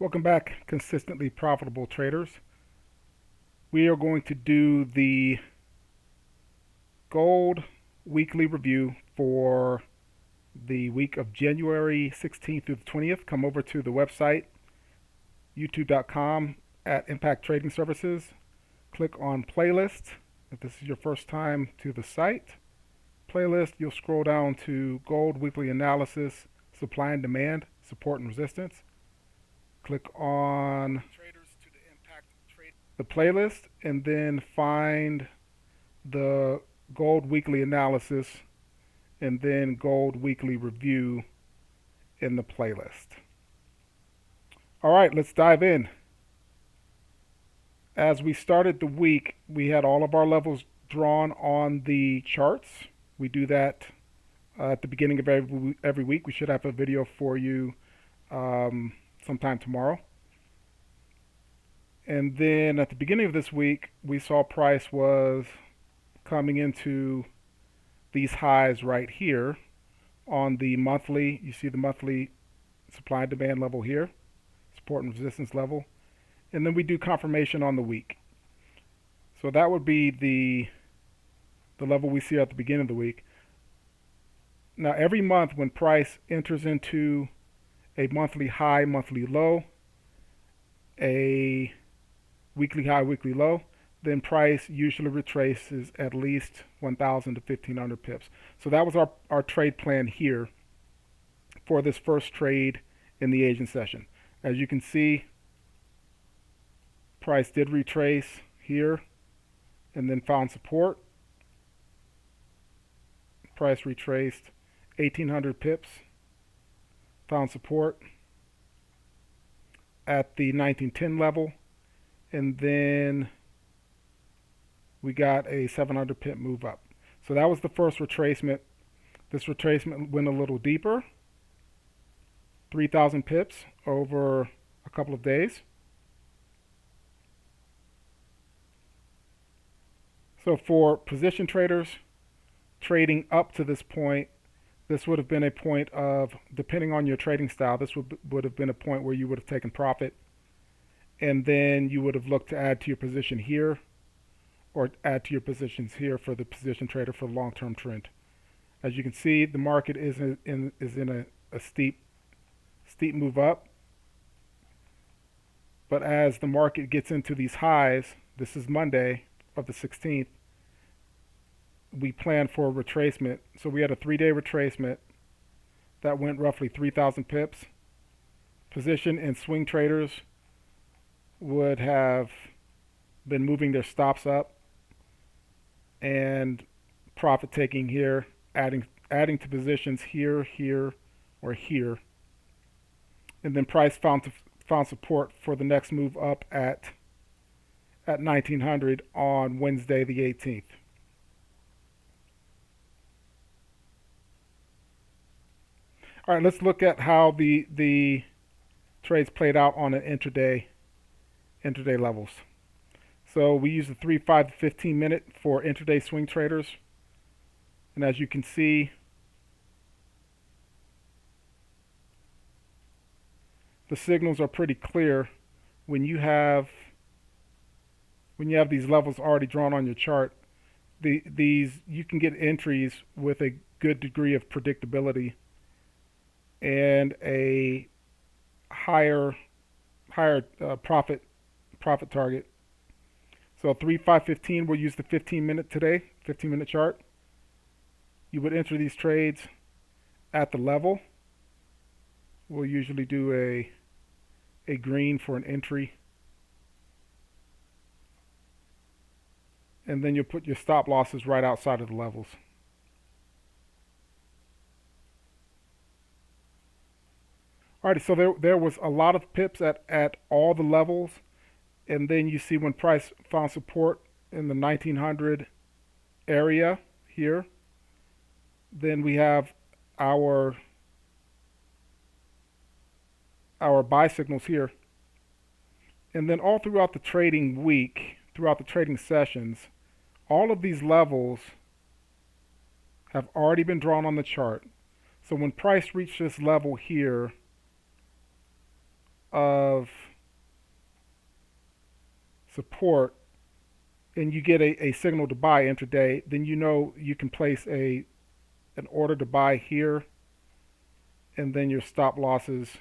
Welcome back, consistently profitable traders. We are going to do the gold weekly review for the week of January 16th through the 20th. Come over to the website, youtube.com at Impact Trading Services. Click on playlist. If this is your first time to the site, playlist, you'll scroll down to gold weekly analysis, supply and demand, support and resistance. Click on the playlist and then find the gold weekly analysis and then gold weekly review in the playlist. All right, let's dive in. As we started the week, we had all of our levels drawn on the charts. We do that at the beginning of every week. We should have a video for you sometime tomorrow. And then at the beginning of this week, we saw price was coming into these highs right here on the monthly. You see the monthly supply and demand level here, support and resistance level. And then we do confirmation on the week. So that would be the level we see at the beginning of the week. Now every month when price enters into a monthly high, monthly low, a weekly high, weekly low, then price usually retraces at least 1,000 to 1,500 pips. So that was our trade plan here for this first trade in the Asian session. As you can see, price did retrace here and then found support. Price retraced 1,800 pips, found support at the 1910 level, and then we got a 700 pip move up. So that was the first retracement. This retracement went a little deeper, 3,000 pips over a couple of days. So for position traders trading up to this point, this would have been a point of, depending on your trading style, this would have been a point where you would have taken profit, and then you would have looked to add to your position here or add to your positions here for the position trader for the long-term trend. As you can see, the market is in a steep move up. But as the market gets into these highs, this is Monday of the 16th, we planned for a retracement. So we had a 3-day retracement that went roughly 3,000 pips. Position and swing traders would have been moving their stops up and profit taking here, adding to positions here, here, or here. And then price found support for the next move up at 1900 on Wednesday the 18th. All right, let's look at how the trades played out on an intraday levels. So we use the 3, 5, to 15 minute for intraday swing traders. And as you can see, the signals are pretty clear when you have these levels already drawn on your chart. These you can get entries with a good degree of predictability and a higher profit target. So 3, 5, 15, we'll use the 15-minute today, 15-minute chart. You would enter these trades at the level. We'll usually do a green for an entry. And then you'll put your stop losses right outside of the levels. Alright, so there was a lot of pips at all the levels. And then you see when price found support in the 1900 area here, then we have our buy signals here. And then all throughout the trading week, throughout the trading sessions, all of these levels have already been drawn on the chart. So when price reached this level here, of support and you get a signal to buy intraday, then you know you can place an order to buy here, and then your stop losses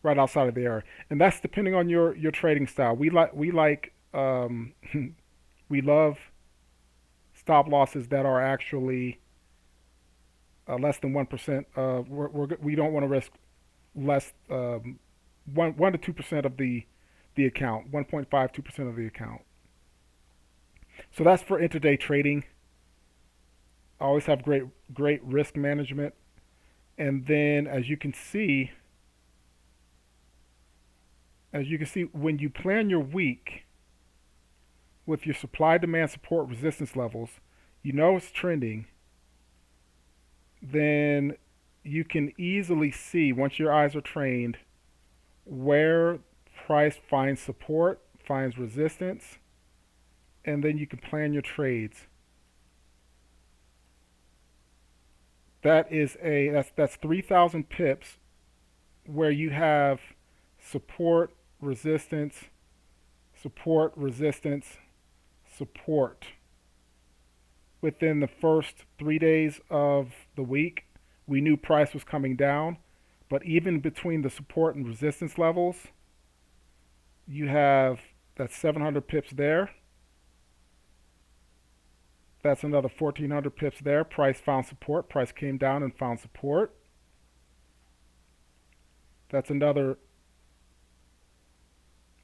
right outside of the area. And that's depending on your trading style. We love stop losses that are actually less than 1%. We don't want to risk less 1 to 2% of the account, 1.52% of the account. So that's for intraday trading. I always have great risk management. And then as you can see, when you plan your week with your supply demand support resistance levels, you know it's trending, then you can easily see once your eyes are trained where price finds support, finds resistance, and then you can plan your trades. That's 3,000 pips where you have support, resistance, support, resistance, support within the first 3 days of the week. We knew price was coming down, but even between the support and resistance levels, you have that 700 pips there. That's another 1,400 pips there. Price found support. Price came down and found support. That's another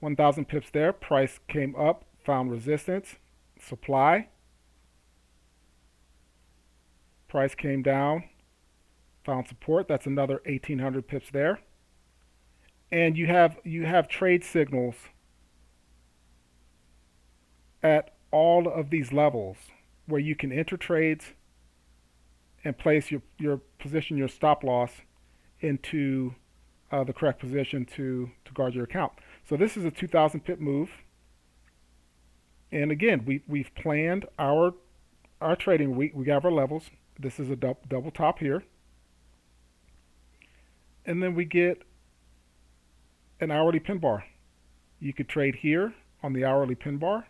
1,000 pips there. Price came up, found resistance, supply. Price came down, found support. That's another 1,800 pips there. And you have trade signals at all of these levels where you can enter trades and place your position, your stop loss into the correct position to guard your account. So this is a 2,000 pip move. And again, we've planned our trading week. We have our levels. This is a double top here. And then we get an hourly pin bar. You could trade here on the hourly pin bar.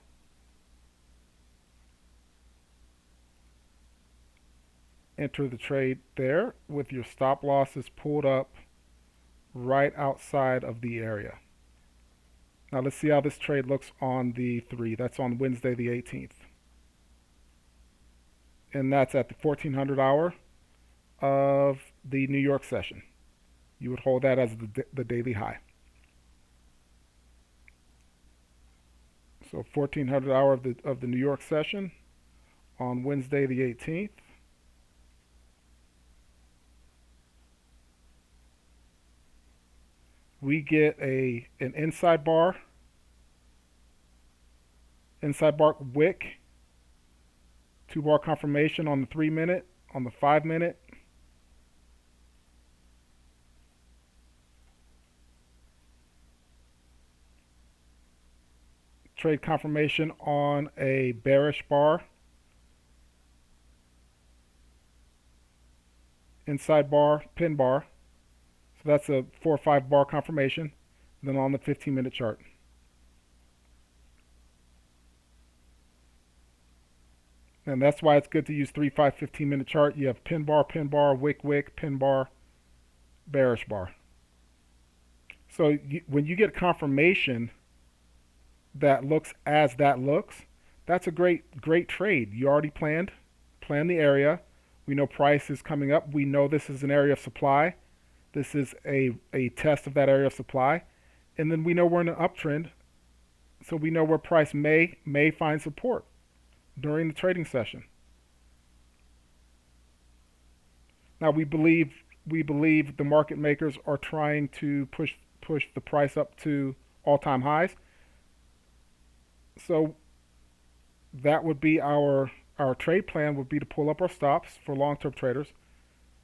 Enter the trade there with your stop losses pulled up right outside of the area. Now let's see how this trade looks on the 3. That's on Wednesday the 18th. And that's at the 1400 hour of the New York session. You would hold that as the daily high. So 1400 hour of the New York session on Wednesday the 18th. We get an inside bar wick, 2-bar confirmation on the 3-minute, on the 5-minute. Trade confirmation on a bearish bar. Inside bar, pin bar. So that's a 4 or 5 bar confirmation. Then on the 15-minute chart. And that's why it's good to use 3, 5, 15-minute chart. You have pin bar, wick, pin bar, bearish bar. So when you get confirmation that looks as that looks, that's a great trade. You already planned the area. We know price is coming up. We know this is an area of supply. This is a test of that area of supply. And then we know we're in an uptrend. So we know where price may find support during the trading session. Now we believe the market makers are trying to push the price up to all-time highs. So that would be our trade plan would be to pull up our stops for long-term traders,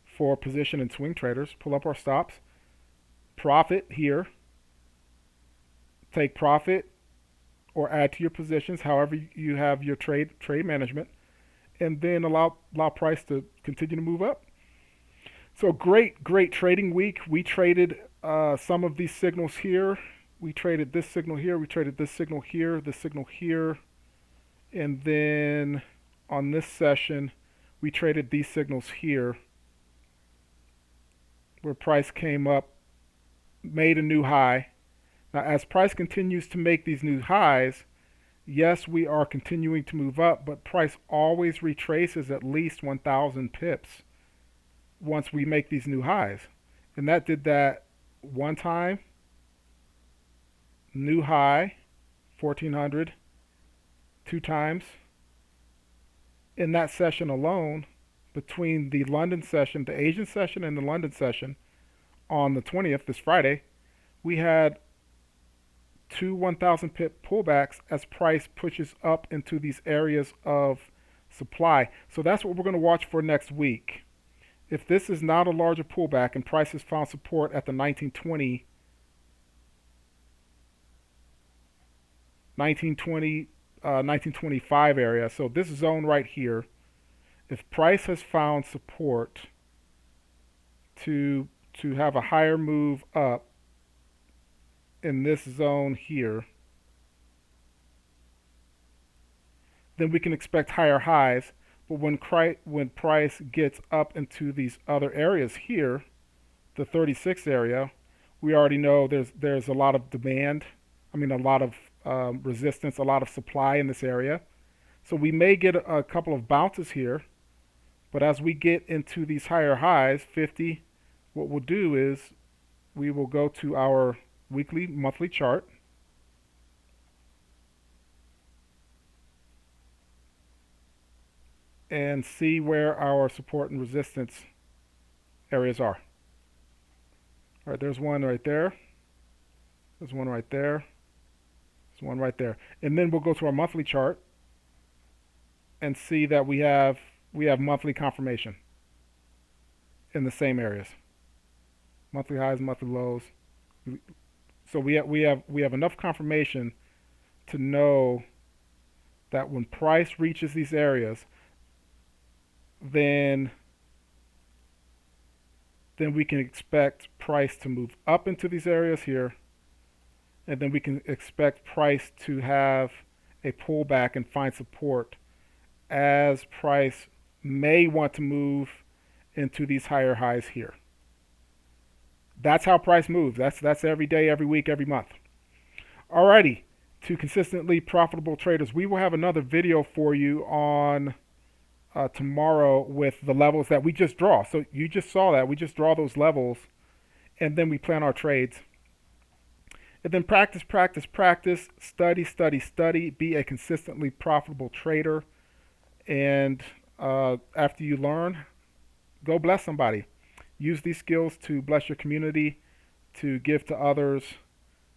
for position and swing traders, pull up our stops, profit here, take profit or add to your positions, however you have your trade management, and then allow price to continue to move up. So great trading week. We traded some of these signals here. We traded this signal here. We traded this signal here. This signal here. And then on this session, we traded these signals here, where price came up, made a new high. Now, as price continues to make these new highs, yes, we are continuing to move up, but price always retraces at least 1,000 pips once we make these new highs. And that did that one time, new high, 1,400, two times. In that session alone, between the London session, the Asian session, and the London session on the 20th, this Friday, we had two 1,000 pip pullbacks as price pushes up into these areas of supply. So that's what we're going to watch for next week. If this is not a larger pullback and price has found support at the 1920, 1925 area, so this zone right here, if price has found support to have a higher move up in this zone here, then we can expect higher highs. But when price gets up into these other areas here, the 36 area, we already know there's a lot of demand. I mean, a lot of resistance, a lot of supply in this area. So we may get a couple of bounces here, but as we get into these higher highs, 50, what we'll do is we will go to our weekly, monthly chart. And see where our support and resistance areas are. All right, there's one right there. There's one right there. There's one right there. And then we'll go to our monthly chart and see that we have monthly confirmation in the same areas. Monthly highs, monthly lows. So we have enough confirmation to know that when price reaches these areas, then we can expect price to move up into these areas here, and then we can expect price to have a pullback and find support as price may want to move into these higher highs here. That's how price moves. That's every day, every week, every month. Alrighty, to consistently profitable traders, we will have another video for you on tomorrow with the levels that we just draw. So you just saw that. We just draw those levels, and then we plan our trades. And then practice, practice, practice, study, study, study, be a consistently profitable trader. And after you learn, go bless somebody. Use these skills to bless your community, to give to others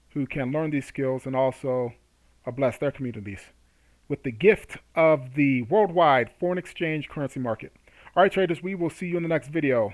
who can learn these skills and also bless their communities with the gift of the worldwide foreign exchange currency market. All right, traders, we will see you in the next video.